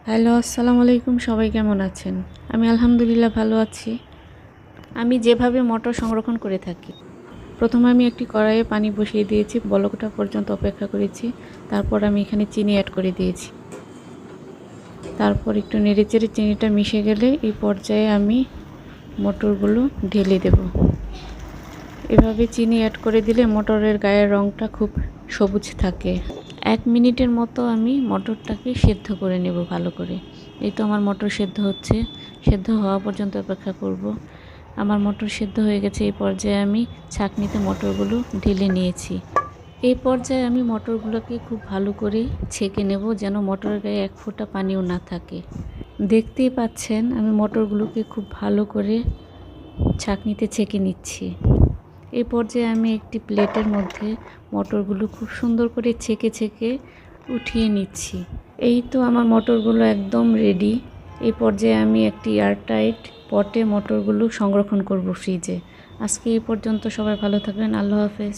Hello, আসসালামু আলাইকুম। সবাই কেমন আছেন? আমি আলহামদুলিল্লাহ ভালো আছি। আমি যেভাবে মটর সংরক্ষণ করে থাকি, প্রথমে আমি একটি কড়াইয়ে পানি বসিয়ে দিয়েছি, বলক ওঠা পর্যন্ত অপেক্ষা করেছি। তারপর আমি এখানে চিনি অ্যাড করে দিয়েছি। তারপর একটু নেড়েচেড়ে চিনিটা মিশে গেলে এই পর্যায়ে আমি মটরগুলো ঢেলে দেব। এভাবে চিনি অ্যাড করে দিলে মটরের গায়ের রঙটা খুব সবুজ থাকে। 1 মিনিটের মতো আমি মটরটাকে সেদ্ধ করে নেব ভালো করে। এই তো আমার মটর সেদ্ধ হচ্ছে। সেদ্ধ হওয়া পর্যন্ত অপেক্ষা করব। আমার মটর সেদ্ধ হয়ে গেছে। এই পর্যায়ে আমি ছাঁকনিতে মটরগুলো ঢেলে নিয়েছি। এই পর্যায়ে আমি মটরগুলোকে খুব ভালো করে ছেঁকে নেব, যেন মটরের গায়ে এক ফোঁটা পানিও না থাকে। দেখতেই পাচ্ছেন আমি মটরগুলোকে খুব ভালো করে ছাঁকনিতে ছেঁকে নিচ্ছি। এই পর্যায়ে আমি একটি প্লেটের মধ্যে মটরগুলো খুব সুন্দর করে ছেঁকে ছেঁকে উঠিয়ে নিচ্ছি। এই তো আমার মটরগুলো একদম রেডি। এই পর্যায়ে আমি একটি এয়ারটাইট পটে মটরগুলো সংরক্ষণ করব ফ্রিজে। আজকে এই পর্যন্ত। সবাই ভালো থাকবেন। আল্লাহ হাফেজ।